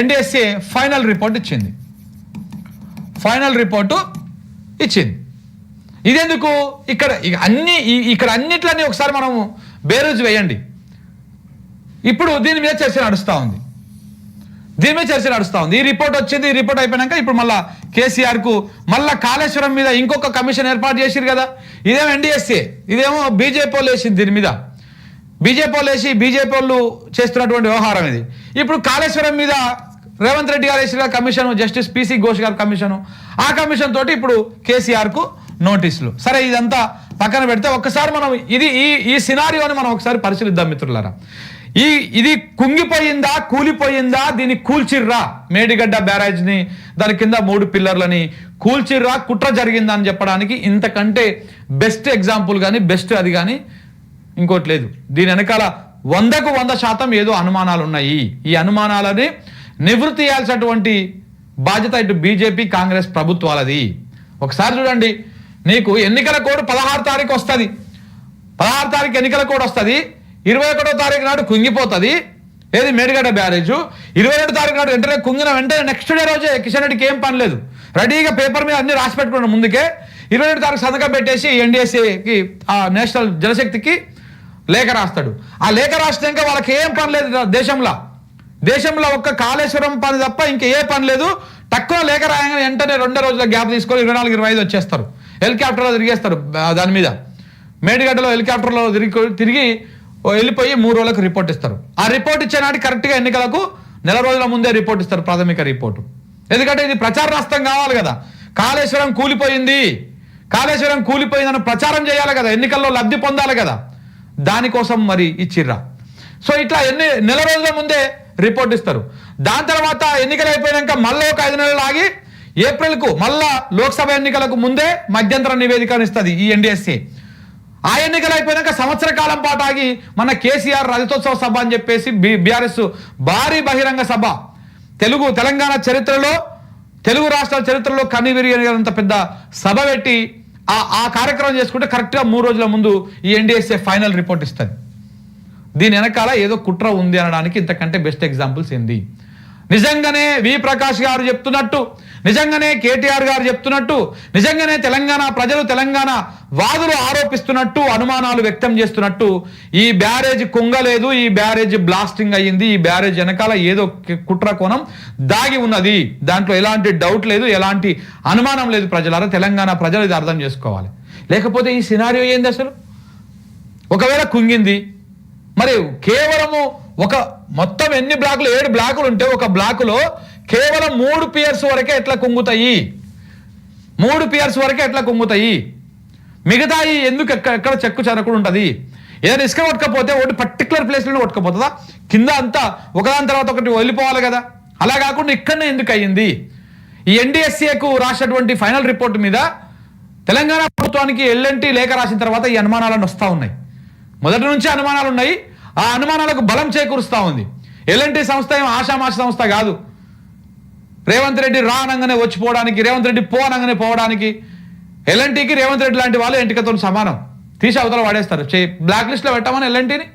ఎన్డీఎస్ఏ ఫైనల్ రిపోర్ట్ ఇచ్చింది. ఇదెందుకు ఇక్కడ అన్నిట్లన్నీ ఒకసారి మనము బేరోజు వేయండి. ఇప్పుడు దీని మీద చర్చ నడుస్తూ ఉంది. ఈ రిపోర్ట్ వచ్చింది. ఈ రిపోర్ట్ అయిపోయినాక ఇప్పుడు మళ్ళా కేసీఆర్కు మళ్ళా కాళేశ్వరం మీద ఇంకొక కమిషన్ ఏర్పాటు చేసిరు కదా. ఇదేమో ఎన్డీఎస్ఏ, ఇదేమో బీజేపీ వాళ్ళు వేసింది. దీని మీద బీజేపీ వాళ్ళు చేస్తున్నటువంటి వ్యవహారం ఇది. ఇప్పుడు కాళేశ్వరం మీద రేవంత్ రెడ్డి గారు వేసిన కమిషన్, జస్టిస్ పిసి ఘోష్ గారి కమిషను, ఆ కమిషన్ తోటి ఇప్పుడు కేసీఆర్కు నోటీసులు. సరే, ఇదంతా పక్కన పెడితే ఒక్కసారి మనం ఈ సినారియోని మనం ఒకసారి పరిశీలిద్దాం మిత్రులారా. ఇది కుంగిపోయిందా, కూలిపోయిందా, దీన్ని కూల్చిర్రా, మేడిగడ్డ బ్యారేజ్ని దాని కింద 3 పిల్లర్లని కూల్చిర్రా, కుట్ర జరిగిందా అని చెప్పడానికి ఇంతకంటే బెస్ట్ ఎగ్జాంపుల్ కానీ బెస్ట్ అది కానీ ఇంకోటి లేదు. దీని వెనకాల 100కు 100% ఏదో అనుమానాలు ఉన్నాయి. ఈ అనుమానాలని నివృత్తి చేయాల్సినటువంటి బాధ్యత ఇటు బీజేపీ కాంగ్రెస్ ప్రభుత్వాలది. ఒకసారి చూడండి, నీకు ఎన్నికల కోడ్ 16 తారీఖు వస్తుంది. 16 తారీఖు ఎన్నికల కోడ్ వస్తుంది. 21వ తారీఖు నాడు కుంగిపోతుంది ఏది మేడిగడ్డ బ్యారేజు. 22 తారీఖు నాడు వెంటనే కుంగిన వెంటనే నెక్స్ట్ డే రోజే కిషన్ రెడ్డికి ఏం పని లేదు, రెడీగా పేపర్ మీద అన్ని రాసి పెట్టుకున్నాడు ముందుకే. 22 తారీఖు సంతకం పెట్టేసి ఎన్డీఎస్ఏకి ఆ నేషనల్ జలశక్తికి లేఖ రాస్తాడు. ఆ లేఖ రాసినాక వాళ్ళకి ఏం పని లేదు దేశంలో ఒక్క కాళేశ్వరం పని తప్ప ఇంకా ఏ పని లేదు. తక్కువ లేఖ రాయగానే వెంటనే 2 రోజుల గ్యాప్ తీసుకొని 24-25 వచ్చేస్తారు. హెలికాప్టర్లో తిరిగేస్తారు. దాని మీద మేడిగడ్డలో హెలికాప్టర్లో తిరిగి వెళ్ళిపోయి 3 రోజులకు రిపోర్ట్ ఇస్తారు. ఆ రిపోర్ట్ ఇచ్చే నాటి కరెక్ట్గా ఎన్నికలకు 4 రోజుల ముందే రిపోర్ట్ ఇస్తారు, ప్రాథమిక రిపోర్టు. ఎందుకంటే ఇది ప్రచార నష్టం కావాలి కదా. కాళేశ్వరం కూలిపోయిందని ప్రచారం చేయాలి కదా, ఎన్నికల్లో లబ్ధి పొందాలి కదా. దానికోసం మరి ఇచ్చిర్రా. సో ఇట్లా 4 రోజుల ముందే రిపోర్ట్ ఇస్తారు. దాని తర్వాత ఎన్నికలు అయిపోయాక మళ్ళీ ఒక 5 నెలలు ఆగి ఏప్రిల్కు మళ్ళా లోక్సభ ఎన్నికలకు ముందే మధ్యంతర నివేదికను ఇస్తుంది ఈ ఎన్డీఎస్ఏ. ఆ ఎన్నికలు అయిపోయాక సంవత్సర కాలం పాటు ఆగి మన కేసీఆర్ రజతోత్సవ సభ అని చెప్పేసి బీఆర్ఎస్ భారీ బహిరంగ సభ, తెలంగాణ చరిత్రలో, తెలుగు రాష్ట్రాల చరిత్రలో కనివిరిగినంత పెద్ద సభ పెట్టి ఆ కార్యక్రమం చేసుకుంటే కరెక్ట్గా 3 రోజుల ముందు ఈ ఎన్డీఎస్ఏ ఫైనల్ రిపోర్ట్ ఇస్తుంది. దీని వెనకాల ఏదో కుట్ర ఉంది అనడానికి ఇంతకంటే బెస్ట్ ఎగ్జాంపుల్స్ ఏంది? నిజంగానే వి ప్రకాష్ గారు చెప్తున్నట్టు, నిజంగానే కేటీఆర్ గారు చెప్తున్నట్టు, నిజంగానే తెలంగాణ ప్రజలు, తెలంగాణ వాదులు ఆరోపిస్తున్నట్టు, అనుమానాలు వ్యక్తం చేస్తున్నట్టు ఈ బ్యారేజ్ కుంగలేదు, ఈ బ్యారేజ్ బ్లాస్టింగ్ అయ్యింది, ఈ బ్యారేజ్ వెనకాల ఏదో కుట్ర కోణం దాగి ఉన్నది. దాంట్లో ఎలాంటి డౌట్ లేదు, ఎలాంటి అనుమానం లేదు. ప్రజలారా, తెలంగాణ ప్రజలు ఇది అర్థం చేసుకోవాలి. లేకపోతే ఈ సినారియో ఏంది అసలు? ఒకవేళ కుంగింది మరి కేవలము మొత్తం ఎన్ని బ్లాకులు, 7 బ్లాకులు ఉంటే ఒక బ్లాకులో కేవలం 3 పియర్స్ వరకే ఎట్లా కుంగుతాయి? 3 పియర్స్ వరకే ఎట్లా కుంగుతాయి? మిగతా ఎందుకు ఎక్కడ చెక్కు చెరకుండా ఉంటుంది? ఏదైనా ఇసుక కొట్టుకపోతే ఒకటి పర్టికులర్ ప్లేస్లో కొట్టుకపోతుందా? కింద అంతా ఒకదాని తర్వాత ఒకటి వెళ్ళిపోవాలి కదా. అలా కాకుండా ఇక్కడనే ఎందుకు అయ్యింది? ఈ ఎన్డీఎస్ఏకు రాసినటువంటి ఫైనల్ రిపోర్ట్ మీద తెలంగాణ ప్రభుత్వానికి ఎల్ఎన్టీ లేఖ రాసిన తర్వాత ఈ అనుమానాలను వస్తూ ఉన్నాయి. మొదటి నుంచి అనుమానాలు ఉన్నాయి. ఆ అనుమానాలకు బలం చేకూరుస్తూ ఉంది. ఎల్ఎన్టీ సంస్థ ఏం ఆషామాషి సంస్థ కాదు. రేవంత్ రెడ్డి రా అనగానే వచ్చిపోవడానికి, రేవంత్ రెడ్డి పో అనగానే పోవడానికి ఎల్ఎన్టీకి రేవంత్ రెడ్డి లాంటి వాళ్ళు ఎంటికతో సమానం. తీసి అవతల వాడేస్తారు. బ్లాక్ లిస్ట్లో పెట్టమని ఎల్ఎన్టీని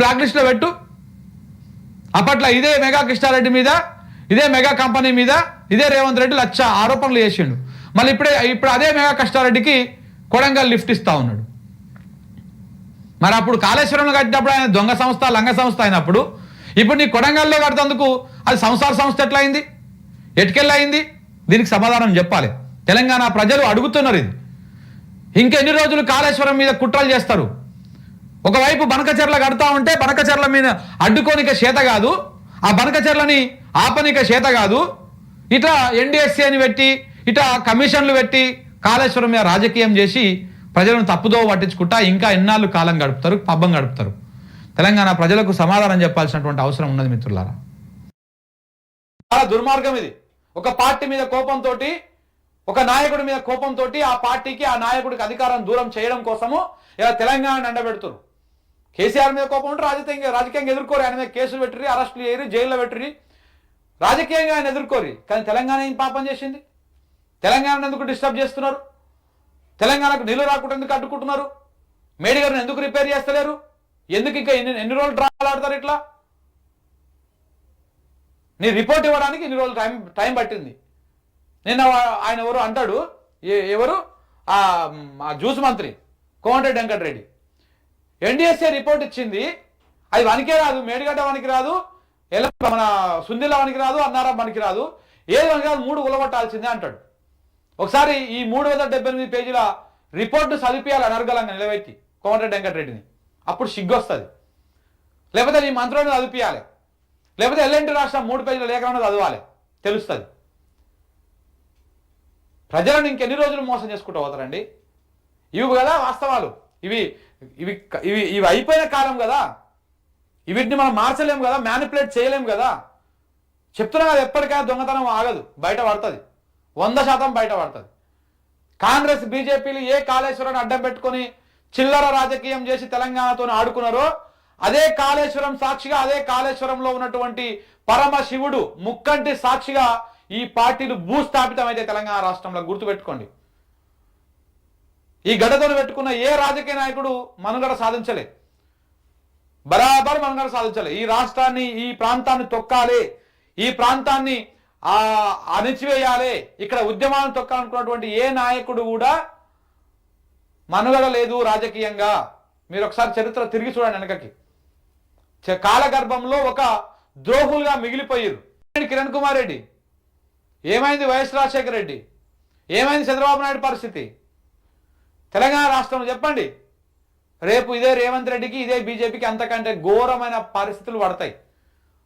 బ్లాక్ లిస్ట్లో పెట్టు. అప్పట్లో ఇదే మెగా కృష్ణారెడ్డి మీద, ఇదే మెగా కంపెనీ మీద ఇదే రేవంత్ రెడ్డి 1,00,000 ఆరోపణలు చేసిండు. మళ్ళీ ఇప్పుడు అదే మెగా కృష్ణారెడ్డికి కొడంగల్ లిఫ్ట్ ఇస్తా ఉన్నాడు. మరి అప్పుడు కాళేశ్వరంలో కట్టినప్పుడు ఆయన దొంగ సంస్థ, లంగ సంస్థ అయినప్పుడు ఇప్పుడు నీ కొడంగల్లో కడుతందుకు అది సంసార సంస్థ ఎట్లా అయింది? ఎటుకెళ్ళి అయింది? దీనికి సమాధానం చెప్పాలి. తెలంగాణ ప్రజలు అడుగుతున్నారు. ఇది ఇంకెన్ని రోజులు కాళేశ్వరం మీద కుట్రలు చేస్తారు? ఒకవైపు బనకచెర్ల కడతా ఉంటే బనకచెర్ల మీద అడ్డుకోనిక చేత కాదు, ఆ బనకచెర్లని ఆపనిక చేత కాదు. ఇట్లా ఎన్డీఎస్ఏని పెట్టి, ఇట్లా కమిషన్లు పెట్టి కాళేశ్వరం మీద రాజకీయం చేసి ప్రజలను తప్పుదో పట్టించుకుంటా ఇంకా ఎన్నాళ్ళు కాలం గడుపుతారు, పబ్బం గడుపుతారు. తెలంగాణ ప్రజలకు సమాధానం చెప్పాల్సినటువంటి అవసరం ఉన్నది మిత్రులారా. చాలా దుర్మార్గం ఇది. ఒక పార్టీ మీద కోపంతో, ఒక నాయకుడి మీద కోపంతో ఆ పార్టీకి, ఆ నాయకుడికి అధికారం దూరం చేయడం కోసము ఇలా తెలంగాణ ఎండబెడుతున్నారు. కేసీఆర్ మీద కోపం ఉంటే రాజకీయంగా ఎదుర్కోరు. ఆయన మీద కేసులు పెట్టిరి, అరెస్టులు చేయరు, జైల్లో పెట్టిరి, రాజకీయంగా ఆయన ఎదుర్కోరు. కానీ తెలంగాణ ఏం పాపం చేసింది? తెలంగాణ ఎందుకు డిస్టర్బ్ చేస్తున్నారు? తెలంగాణకు నీళ్లు రాకుండా ఎందుకు అడ్డుకుంటున్నారు? మేడిగడ్డను ఎందుకు రిపేర్ చేస్తలేరు? ఎందుకు ఇంకా ఎన్ని రోజులు డ్రామాలు ఆడతారు ఇట్లా? నీ రిపోర్ట్ ఇవ్వడానికి ఇన్ని రోజులు టైం పట్టింది. నిన్న ఆయన ఎవరు అంటాడు, ఎవరు ఆ జ్యూస్ మంత్రి కోమటిరెడ్డి వెంకటరెడ్డి ఎన్డీఎస్ఏ రిపోర్ట్ ఇచ్చింది, అది వనికే రాదు, మేడిగడ్డ వనికి రాదు, మన సుందిల వనికి రాదు, అన్నారం వనికి రాదు, ఏది వనికి రాదు, 3 ఉలగొట్టాల్సిందే అంటాడు. ఒకసారి ఈ 378 పేజీల రిపోర్టు చదివియాలి అనర్గలంగా నిలబెట్టి కోమటిరెడ్డి వెంకటరెడ్డిని, అప్పుడు సిగ్గొస్తుంది. లేకపోతే ఈ మంత్రులను చదివియాలి, లేకపోతే ఎల్ఎన్టీ రాష్ట్రం 3 పేజీల లేఖలను చదవాలి, తెలుస్తుంది. ప్రజలను ఇంకెన్ని రోజులు మోసం చేసుకుంటూ పోతారండి? ఇవి కదా వాస్తవాలు. ఇవి ఇవి ఇవి ఇవి అయిపోయిన కాలం కదా, వీటిని మనం మార్చలేము కదా, మ్యానిపులేట్ చేయలేము కదా. చెప్తున్నా కదా, ఎప్పటికైనా దొంగతనం ఆగదు, బయట పడుతుంది, 100% బయట పడుతుంది. కాంగ్రెస్ బీజేపీలు ఏ కాళేశ్వరాన్ని అడ్డం పెట్టుకొని చిల్లర రాజకీయం చేసి తెలంగాణతో ఆడుకున్నారో, అదే కాళేశ్వరం సాక్షిగా, అదే కాళేశ్వరంలో ఉన్నటువంటి పరమశివుడు ముక్కంటి సాక్షిగా ఈ పార్టీలు భూస్థాపితం అయితే తెలంగాణ రాష్ట్రంలో గుర్తుపెట్టుకోండి. ఈ గడ్డతో పెట్టుకున్న ఏ రాజకీయ నాయకుడు మనుగడ సాధించలే, బరాబర్ మనుగడ సాధించలే. ఈ రాష్ట్రాన్ని, ఈ ప్రాంతాన్ని తొక్కాలి, ఈ ప్రాంతాన్ని అణిచివేయాలి, ఇక్కడ ఉద్యమాలను తొక్కాలనుకున్నటువంటి ఏ నాయకుడు కూడా మనుగడ లేదు రాజకీయంగా. మీరు ఒకసారి చరిత్ర తిరిగి చూడండి వెనకకి. కాలగర్భంలో ఒక ద్రోహులుగా మిగిలిపోయారు. కిరణ్ కుమార్ రెడ్డి ఏమైంది, వైఎస్ రాజశేఖర రెడ్డి ఏమైంది, చంద్రబాబు నాయుడు పరిస్థితి తెలంగాణ రాష్ట్రంలో చెప్పండి. రేపు ఇదే రేవంత్ రెడ్డికి, ఇదే బీజేపీకి అంతకంటే ఘోరమైన పరిస్థితులు పడతాయి.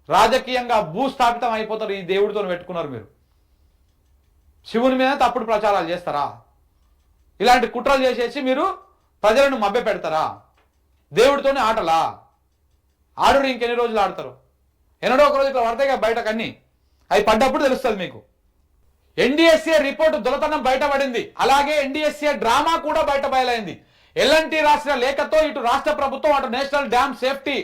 రాజకీయంగా భూస్థాపితం అయిపోతారు. ఈ దేవుడితో పెట్టుకున్నారు మీరు. శివుని మీద తప్పుడు ప్రచారాలు చేస్తారా? ఇలాంటి కుట్రలు చేసేసి మీరు ప్రజలను మభ్య పెడతారా? దేవుడితోనే ఆటలా? ఆడు ఇంకెన్ని రోజులు ఆడతారు? ఎన్నడో ఒక రోజు ఇట్లా పడతాయి బయటకు అన్ని. అవి పడ్డప్పుడు తెలుస్తుంది మీకు. ఎన్డీఎస్ఏ రిపోర్టు దొలతనం బయటపడింది, అలాగే ఎన్డీఎస్ఏ డ్రామా కూడా బయట బయలైంది. ఎల్ఎన్టీ రాసిన లేఖతో ఇటు రాష్ట్ర ప్రభుత్వం, అటు నేషనల్ డ్యామ్ సేఫ్టీ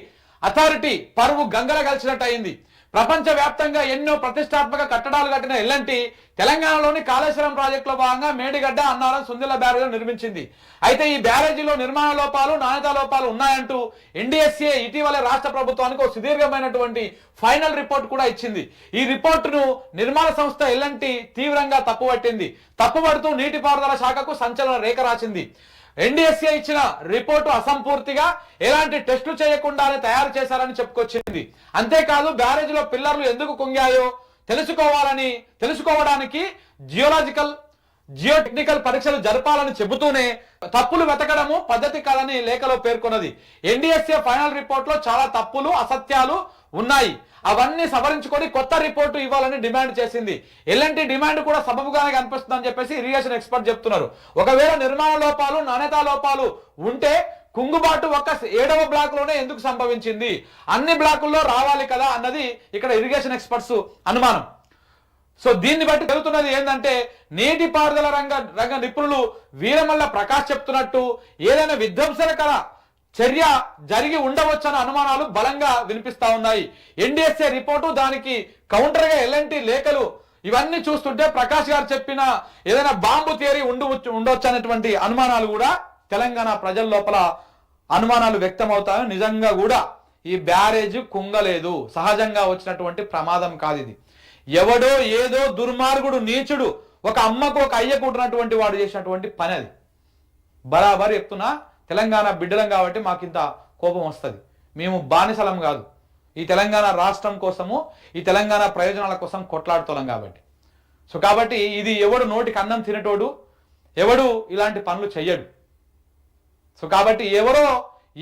అథారిటీ పరువు గంగల కలిసినట్టు అయింది. ప్రపంచవ్యాప్తంగా ఎన్నో ప్రతిష్టాత్మక కట్టడాలు కట్టిన ఎల్ఎన్టీ తెలంగాణలోని కాళేశ్వరం ప్రాజెక్టులో భాగంగా మేడిగడ్డ, అన్నారం, సుందిల బ్యారేజీలు నిర్మించింది. అయితే ఈ బ్యారేజీలో నిర్మాణ లోపాలు, నాణ్యతా లోపాలు ఉన్నాయంటూ ఎన్డీఎస్ఏ ఇటీవల రాష్ట్ర ప్రభుత్వానికి ఒక సుదీర్ఘమైనటువంటి ఫైనల్ రిపోర్ట్ కూడా ఇచ్చింది. ఈ రిపోర్టును నిర్మాణ సంస్థ ఎల్ఎన్టీ తీవ్రంగా తప్పుపట్టింది. తప్పుపడుతూ నీటిపారుదల శాఖకు సంచలన రేఖ రాసింది. ఎన్డీఎస్ఏ ఇచ్చిన రిపోర్టు అసంపూర్తిగా, ఎలాంటి టెస్టులు చేయకుండానే తయారు చేశారని చెప్పుకొచ్చింది. అంతేకాదు, బ్యారేజ్లో పిల్లర్లు ఎందుకు కుంగాయో తెలుసుకోవడానికి జియోటెక్నికల్ పరీక్షలు జరపాలని చెబుతూనే తప్పులు వెతకడము పద్ధతి కాదని లేఖలో పేర్కొన్నది. ఎన్డీఎస్ఏ ఫైనల్ రిపోర్ట్ లో చాలా తప్పులు, అసత్యాలు ఉన్నాయి. అవన్నీ సవరించుకొని కొత్త రిపోర్టు ఇవ్వాలని డిమాండ్ చేసింది. ఎల్ఎన్టీ డిమాండ్ కూడా సబబుగానే కనిపిస్తుందని చెప్పేసి ఇరిగేషన్ ఎక్స్పర్ట్ చెప్తున్నారు. ఒకవేళ నిర్మాణ లోపాలు, నాణ్యతా లోపాలు ఉంటే కుంగుబాటు ఒక్క 7వ బ్లాక్ లోనే ఎందుకు సంభవించింది? అన్ని బ్లాకుల్లో రావాలి కదా అన్నది ఇక్కడ ఇరిగేషన్ ఎక్స్పర్ట్స్ అనుమానం. సో దీన్ని బట్టి తెలుతున్నది ఏంటంటే, నీటిపారుదల రంగ నిపుణులు వీరమల్ల ప్రకాష్ చెప్తున్నట్టు ఏదైనా విధ్వంసకర చర్య జరిగి ఉండవచ్చన్న అనుమానాలు బలంగా వినిపిస్తా ఉన్నాయి. ఎన్డీఎస్ఏ రిపోర్టు, దానికి కౌంటర్ గా ఎల్ఎన్టీ లేఖలు, ఇవన్నీ చూస్తుంటే ప్రకాష్ గారు చెప్పిన ఏదైనా బాంబు థియరీ ఉండవచ్చు అనేటువంటి అనుమానాలు కూడా తెలంగాణ ప్రజల లోపల అనుమానాలు వ్యక్తమవుతాయి. నిజంగా కూడా ఈ బ్యారేజ్ కుంగలేదు, సహజంగా వచ్చినటువంటి ప్రమాదం కాదు ఇది. ఎవడో ఏదో దుర్మార్గుడు, నీచుడు, ఒక అమ్మకు ఒక అయ్యకు ఉంటున్నటువంటి వాడు చేసినటువంటి పని అది. బరాబర్ చెప్తున్నా, తెలంగాణ బిడ్డలం కాబట్టి మాకు ఇంత కోపం వస్తుంది. మేము బానిసలం కాదు, ఈ తెలంగాణ రాష్ట్రం కోసము, ఈ తెలంగాణ ప్రయోజనాల కోసం కొట్లాడుతున్నాం కాబట్టి. సో కాబట్టి ఇది ఎవడు నోటికి అన్నం తినటోడు, ఎవడు ఇలాంటి పనులు చెయ్యడు. సో కాబట్టి ఎవరో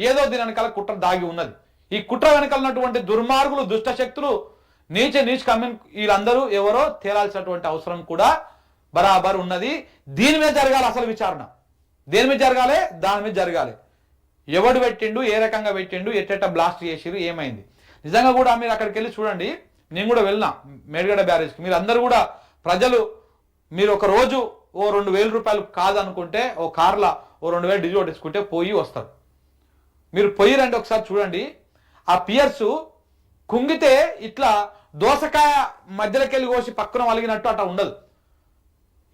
ఏదో దీని వెనకాల కుట్ర దాగి ఉన్నది. ఈ కుట్ర వెనకాల ఉన్నటువంటి దుర్మార్గులు, దుష్ట శక్తులు, నీచ వీళ్ళందరూ ఎవరో తేలాల్సినటువంటి అవసరం కూడా బరాబర్ ఉన్నది. దీని మీద జరగాలి అసలు విచారణ. దేని మీద జరగాలి? దాని మీద జరగాలి. ఎవడు పెట్టిండు, ఏ రకంగా పెట్టిండు, ఎట్టెట్ట బ్లాస్ట్ చేసిరు, ఏమైంది. నిజంగా కూడా మీరు అక్కడికి వెళ్ళి చూడండి. నేను కూడా వెళ్ళినా మేడిగడ్డ బ్యారేజ్కి. మీరు అందరూ కూడా ప్రజలు, మీరు ఒక రోజు ఓ 2,000 రూపాయలు కాదనుకుంటే ఓ కార్లా ఓ 2,000 డీజిల్ కొట్టించుకుంటే పోయి వస్తారు. మీరు పోయి రండి, ఒకసారి చూడండి. ఆ పియర్స్ కుంగితే ఇట్లా దోసకాయ మధ్యలోకి వెళ్ళి కోసి పక్కన వలిగినట్టు అట్లా ఉండదు.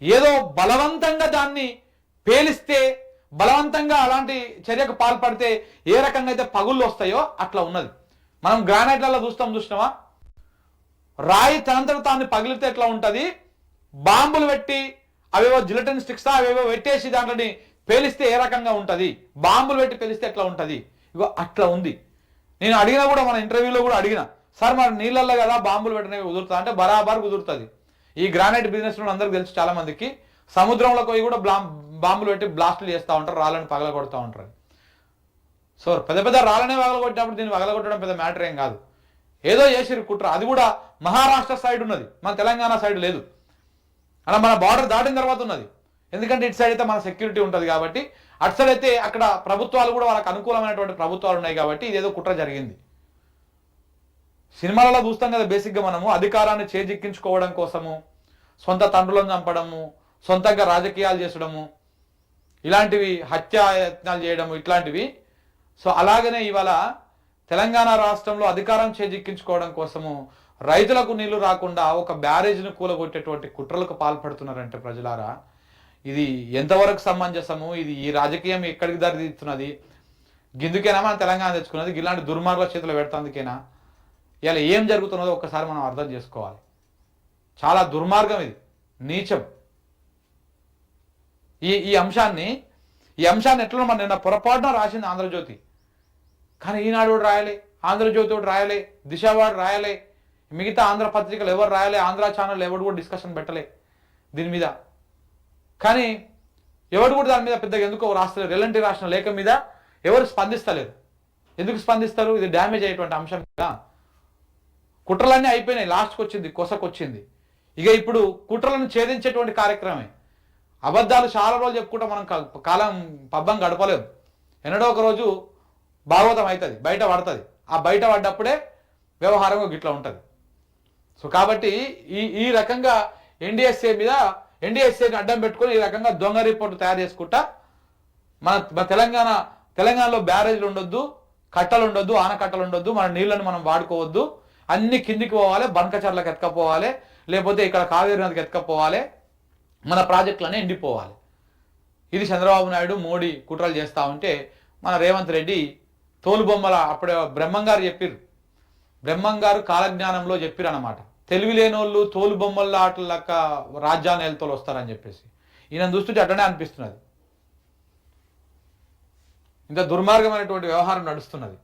ఏదో బలవంతంగా దాన్ని పేలిస్తే బలవంతంగా అలాంటి చర్యకు పాల్పడితే ఏ రకంగా అయితే పగుళ్ళు వస్తాయో అట్లా ఉన్నది. మనం గ్రానైట్లలో చూసినావా, రాయి తనంతట తాను పగిలితే ఎట్లా ఉంటుంది, బాంబులు పెట్టి అవేవో జిలటిన్ స్టిక్స్ అవేవో పెట్టేసి దాంట్లోని పేలిస్తే ఏ రకంగా ఉంటుంది, బాంబులు పెట్టి పేలిస్తే ఎట్లా ఉంటుంది, ఇగో అట్లా ఉంది. నేను అడిగినా కూడా, మన ఇంటర్వ్యూలో కూడా అడిగిన, సార్ మరి నీళ్ళల్లో కదా బాంబులు పెట్టినవి కుదురుతా అంటే బరాబర్ కుదురుతుంది. ఈ గ్రానైట్ బిజినెస్ అందరికి తెలుసు, చాలా మందికి సముద్రంలోకి పోయి కూడా బాంబులు పెట్టి బ్లాస్టులు చేస్తూ ఉంటారు, రాళ్ళని పగల కొడుతూ ఉంటారు. సో పెద్ద పెద్ద రాళ్ళనే పగలగొట్టినప్పుడు దీన్ని పగలగొట్టడం పెద్ద మ్యాటర్ ఏం కాదు. ఏదో చేసిరు కుట్ర, అది కూడా మహారాష్ట్ర సైడ్ ఉన్నది, మన తెలంగాణ సైడ్ లేదు. అలా మన బార్డర్ దాటిన తర్వాత ఉన్నది. ఎందుకంటే ఇటు సైడ్ అయితే మన సెక్యూరిటీ ఉంటుంది కాబట్టి, అటు సైడ్ అయితే అక్కడ ప్రభుత్వాలు కూడా వాళ్ళకి అనుకూలమైనటువంటి ప్రభుత్వాలు ఉన్నాయి కాబట్టి ఇదేదో కుట్ర జరిగింది. సినిమాలలో చూస్తాం కదా, బేసిక్గా మనము అధికారాన్ని చేజిక్కించుకోవడం కోసము సొంత తండ్రులను చంపడము, సొంతంగా రాజకీయాలు చేసడము, ఇలాంటివి హత్యాయత్నాలు చేయడము, ఇట్లాంటివి. సో అలాగనే ఇవాళ తెలంగాణ రాష్ట్రంలో అధికారం చేజిక్కించుకోవడం కోసము రైతులకు నీళ్లు రాకుండా ఒక బ్యారేజ్ను కూలగొట్టేటువంటి కుట్రలకు పాల్పడుతున్నారంటే ప్రజలారా, ఇది ఎంతవరకు సమంజసము? ఇది ఈ రాజకీయం ఎక్కడికి దారితీస్తున్నది? గిందుకేనా మనం తెలంగాణ తెచ్చుకున్నది? ఇలాంటి దుర్మార్గుల చేతిలో పెడుతుందుకేనా? ఇలా ఏం జరుగుతున్నదో ఒక్కసారి మనం అర్థం చేసుకోవాలి. చాలా దుర్మార్గం ఇది, నీచం. ఈ అంశాన్ని ఎట్లా మన నిన్న పొరపాటున రాసింది ఆంధ్రజ్యోతి, కానీ ఈనాడు కూడా రాయలే, ఆంధ్రజ్యోతి కూడా రాయలే, దిశ వాడు రాయలే, మిగతా ఆంధ్ర పత్రికలు ఎవరు రాయలే, ఆంధ్ర ఛానల్ ఎవరు కూడా డిస్కషన్ పెట్టలే దీని మీద. కానీ ఎవరు కూడా దాని మీద పెద్దగా ఎందుకో రాస్తలేరు. ఎలాంటి రాసిన లేఖ మీద ఎవరు స్పందిస్తలేరు. ఎందుకు స్పందిస్తారు? ఇది డ్యామేజ్ అయ్యేటువంటి అంశం మీద. కుట్రలన్నీ అయిపోయినాయి, లాస్ట్కి వచ్చింది, కొసకొచ్చింది. ఇక ఇప్పుడు కుట్రలను ఛేదించేటువంటి కార్యక్రమమే. అబద్ధాలు చాలా రోజులు చెప్పుకుంటా మనం కాలం పబ్బం గడపలేము. ఎన్నడో ఒక రోజు భాగవతం అవుతుంది, బయట పడుతుంది. ఆ బయట పడ్డప్పుడే వ్యవహారం గిట్లా ఉంటుంది. సో కాబట్టి ఈ రకంగా ఎన్డీఎస్ఏని అడ్డం పెట్టుకొని ఈ రకంగా దొంగ రిపోర్టు తయారు చేసుకుంటా మన తెలంగాణలో బ్యారేజ్లు ఉండొద్దు, కట్టలు ఉండొద్దు, ఆనకట్టలు ఉండొద్దు, మన నీళ్లను మనం వాడుకోవద్దు, అన్ని కిందికి పోవాలి, బంకచర్లకు ఎత్తుకపోవాలి, లేకపోతే ఇక్కడ కావేరీ నదికి ఎత్తుకపోవాలి, మన ప్రాజెక్టులనే ఎండిపోవాలి. ఇది చంద్రబాబు నాయుడు మోడీ కుట్రలు చేస్తూ ఉంటే మన రేవంత్ రెడ్డి తోలుబొమ్మల, అప్పుడే బ్రహ్మంగారు చెప్పిర్రు, బ్రహ్మంగారు కాలజ్ఞానంలో చెప్పిరు అన్నమాట, తెలివి లేనోళ్ళు తోలుబొమ్మల ఆటల లెక్క రాజ్యాన్ని వెళ్తూ వస్తారని చెప్పేసి. ఈయన చూస్తుంటే అట్లనే అనిపిస్తున్నది. ఇంత దుర్మార్గమైనటువంటి వ్యవహారం నడుస్తున్నది.